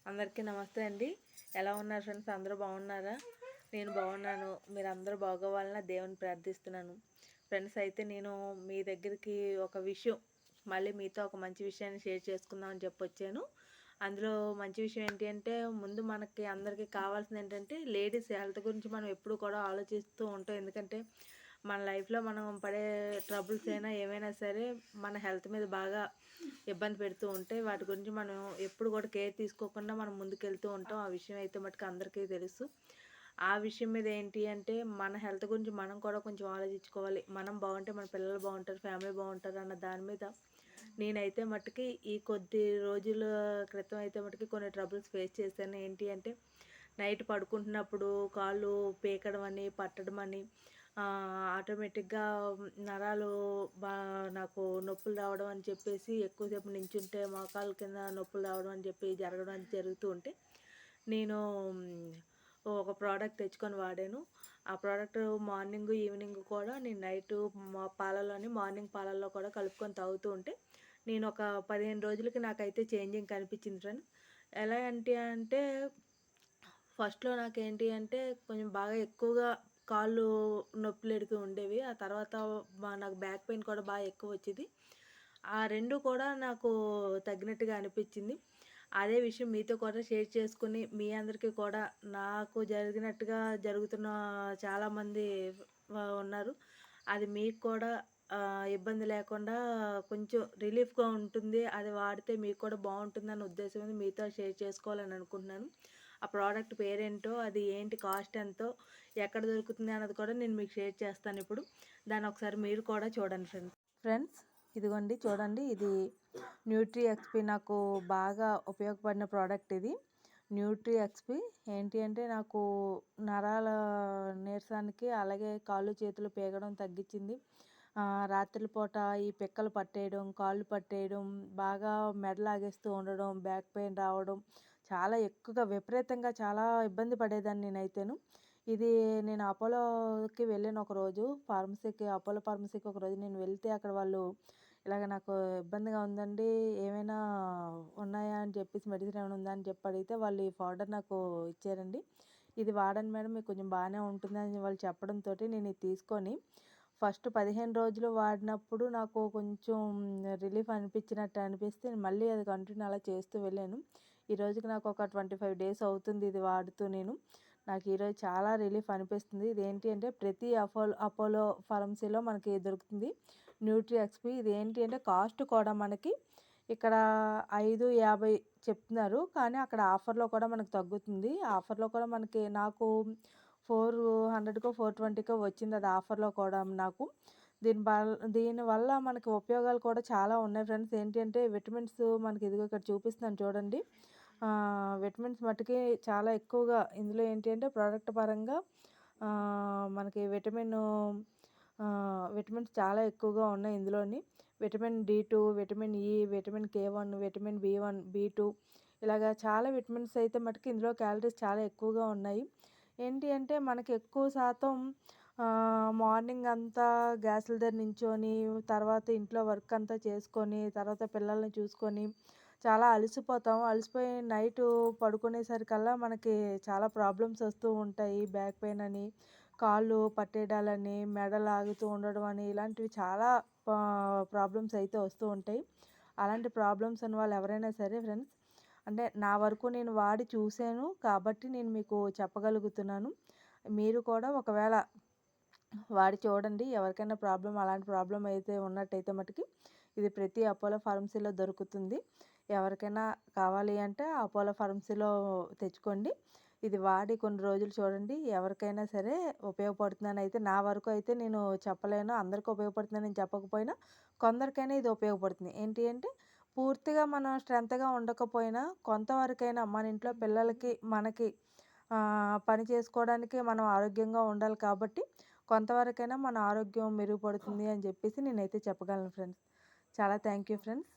అందరికీ నమస్తే అండి. ఎలా ఉన్నారు ఫ్రెండ్స్? అందరూ బాగున్నారా? నేను బాగున్నాను. మీరందరూ బాగోవాలని దేవుని ప్రార్థిస్తున్నాను. ఫ్రెండ్స్ అయితే నేను మీ దగ్గరికి ఒక విషయం మళ్ళీ మీతో ఒక మంచి విషయాన్ని షేర్ చేసుకుందామని చెప్పొచ్చాను. అందులో మంచి విషయం ఏంటి అంటే ముందు మనకి అందరికీ కావాల్సింది ఏంటంటే లేడీస్ హెల్త్ గురించి మనం ఎప్పుడు కూడా ఆలోచిస్తూ ఉంటాం. ఎందుకంటే మన లైఫ్లో మనం పడే ట్రబుల్స్ అయినా ఏమైనా సరే మన హెల్త్ మీద బాగా ఇబ్బంది పెడుతూ ఉంటాయి. వాటి గురించి మనం ఎప్పుడు కూడా కేర్ తీసుకోకుండా మనం ముందుకెళ్తూ ఉంటాం. ఆ విషయం అయితే మటుకు అందరికీ తెలుసు. ఆ విషయం మీద ఏంటి అంటే మన హెల్త్ గురించి మనం కూడా కొంచెం ఆలోచించుకోవాలి. మనం బాగుంటే మన పిల్లలు బాగుంటారు, ఫ్యామిలీ బాగుంటారు అన్న దాని మీద నేనైతే మట్టుకి ఈ కొద్ది రోజుల క్రితం అయితే మట్టుకి కొన్ని ట్రబుల్స్ ఫేస్ చేశాను. ఏంటి అంటే నైట్ పడుకుంటున్నప్పుడు కాళ్ళు పీకడం అని, పట్టడం అని, ఆటోమేటిక్గా నరాలు బా నాకు నొప్పులు రావడం అని చెప్పేసి ఎక్కువసేపు నించుంటే మోకాళ్ళ కింద నొప్పులు రావడం అని చెప్పి జరగడం అని జరుగుతూ ఉంటే నేను ఒక ప్రోడక్ట్ తెచ్చుకొని వాడాను. ఆ ప్రోడక్ట్ మార్నింగ్ ఈవినింగ్ కూడా నేను నైటు పాలల్లోని మార్నింగ్ పాలల్లో కూడా కలుపుకొని తాగుతూ ఉంటే నేను ఒక 15 రోజులకి నాకైతే చేంజింగ్ కనిపించింది ఫ్రెండ్స్. ఎలా ఏంటి అంటే ఫస్ట్‌లో నాకేంటి అంటే కొంచెం బాగా ఎక్కువగా కాళ్ళు నొప్పులెడుతూ ఉండేవి. ఆ తర్వాత నాకు బ్యాక్ పెయిన్ కూడా బాగా ఎక్కువొచ్చేది. ఆ 2 కూడా నాకు తగ్గినట్టుగా అనిపిచ్చింది. అదే విషయం మీతో కూడా షేర్ చేసుకొని, మీ అందరికీ కూడా నాకు జరిగినట్టుగా జరుగుతున్న చాలామంది ఉన్నారు. అది మీకు కూడా ఇబ్బంది లేకుండా కొంచెం రిలీఫ్‌గా ఉంటుంది. అది వాడితే మీకు కూడా బావుంటుందన్న ఉద్దేశం మీద మీతో షేర్ చేసుకోవాలని అనుకుంటున్నాను. ఆ ప్రోడక్ట్ పేరేంటో, అది ఏంటి, కాస్ట్ ఎంతో, ఎక్కడ దొరుకుతుంది అన్నది కూడా నేను మీకు షేర్ చేస్తానిప్పుడు. దాన్ని ఒకసారి మీరు కూడా చూడండి ఫ్రెండ్స్. ఫ్రెండ్స్ ఇదిగోండి చూడండి, ఇది న్యూట్రీ ఎక్స్‌పీ నాకు బాగా ఉపయోగపడిన ప్రోడక్ట్ ఇది. న్యూట్రీ ఎక్స్‌పీ ఏంటి అంటే నాకు నరాల నీరసానికి అలాగే కాళ్ళు చేతులు పీకడం తగ్గించింది. రాత్రి పూట ఈ పిక్కలు పట్టేయడం, కాళ్ళు పట్టేయడం, బాగా మెడ లాగేస్తూ ఉండడం, బ్యాక్ పెయిన్ రావడం, చాలా ఎక్కువగా విపరీతంగా చాలా ఇబ్బంది పడేదాన్ని నేనైతేను. ఇది నేను అపోలోకి వెళ్ళాను ఒకరోజు, అపోలో ఫార్మసీకి ఒకరోజు నేను వెళ్తే అక్కడ వాళ్ళు ఇలాగ నాకు ఇబ్బందిగా ఉందండి, ఏమైనా ఉన్నాయా అని చెప్పేసి, మెడిసిన్ ఏమైనా ఉందా అని చెప్పి అడిగితే వాళ్ళు ఈ పౌడర్ నాకు ఇచ్చారండి. ఇది వాడండి మేడం, మీకు కొంచెం బాగానే ఉంటుందని వాళ్ళు చెప్పడంతో నేను ఇది తీసుకొని ఫస్ట్ 15 రోజులు వాడినప్పుడు నాకు కొంచెం రిలీఫ్ అనిపించినట్టు అనిపిస్తే మళ్ళీ అది కంటిన్యూ అలా చేస్తూ వెళ్ళాను. ఈ రోజుకి నాకు ఒక 25 డేస్ అవుతుంది ఇది వాడుతూ నేను. నాకు ఈరోజు చాలా రిలీఫ్ అనిపిస్తుంది. ఇదేంటి అంటే ప్రతి అపోలో ఫార్మసీలో మనకి దొరుకుతుంది న్యూట్రీ ఎక్స్‌పీ. ఇదేంటి అంటే కాస్ట్ కూడా మనకి ఇక్కడ 5.50 చెప్తున్నారు. కానీ అక్కడ ఆఫర్‌లో కూడా మనకు తగ్గుతుంది. ఆఫర్‌లో కూడా నాకు 400కో 420కో వచ్చింది అది ఆఫర్‌లో కూడా నాకు. దీనివల్ల మనకి ఉపయోగాలు కూడా చాలా ఉన్నాయి ఫ్రెండ్స్. ఏంటి అంటే విటమిన్స్ మనకి ఇదిగో ఇక్కడ చూపిస్తున్నాను చూడండి. విటమిన్స్ మట్టుకి చాలా ఎక్కువగా ఇందులో ఏంటి అంటే ప్రోడక్ట్ పరంగా మనకి విటమిన్స్ చాలా ఎక్కువగా ఉన్నాయి ఇందులోని. Vitamin D2, vitamin E, vitamin K1, vitamin B1, B2 ఇలాగ చాలా విటమిన్స్ అయితే మటుకు ఇందులో క్యాలరీస్ చాలా ఎక్కువగా ఉన్నాయి. ఏంటి అంటే మనకి ఎక్కువ శాతం మార్నింగ్ అంతా గ్యాసుల దగ్గర నించొని, తర్వాత ఇంట్లో వర్క్ అంతా చేసుకొని, తర్వాత పిల్లల్ని చూసుకొని చాలా అలసిపోతాం. అలసిపోయి నైటు పడుకునేసరికల్లా మనకి చాలా ప్రాబ్లమ్స్ వస్తూ ఉంటాయి. బ్యాక్ పెయిన్ అని, కాళ్ళు పట్టేయడాలని, మెడ లాగుతూ ఉండడం అని, ఇలాంటివి చాలా ప్రాబ్లమ్స్ అయితే వస్తూ ఉంటాయి. అలాంటి ప్రాబ్లమ్స్ ఉన్న వాళ్ళు ఎవరైనా సరే ఫ్రెండ్స్, అంటే నా వరకు నేను వాడి చూసాను కాబట్టి నేను మీకు చెప్పగలుగుతున్నాను. మీరు కూడా ఒకవేళ వాడి చూడండి. ఎవరికైనా అలాంటి ప్రాబ్లం అయితే ఉన్నట్టయితే మటుకి ఇది ప్రతి అపోలో ఫార్మసీలో దొరుకుతుంది. ఎవరికైనా కావాలి అంటే అపోలో ఫార్మసీలో తెచ్చుకోండి. ఇది వాడి కొన్ని రోజులు చూడండి. ఎవరికైనా సరే ఉపయోగపడుతుందని అయితే నా వరకు అయితే నేను చెప్పలేను. అందరికీ ఉపయోగపడుతుందని నేను చెప్పకపోయినా కొందరికైనా ఇది ఉపయోగపడుతుంది. ఏంటి అంటే పూర్తిగా మనం స్ట్రెంత్‌గా ఉండకపోయినా కొంతవరకైనా మన ఇంట్లో పిల్లలకి, మనకి పని చేసుకోవడానికి మనం ఆరోగ్యంగా ఉండాలి కాబట్టి కొంతవరకైనా మన ఆరోగ్యం మెరుగుపడుతుంది అని చెప్పేసి నేనైతే చెప్పగలను ఫ్రెండ్స్. చాలా థ్యాంక్ యూ ఫ్రెండ్స్.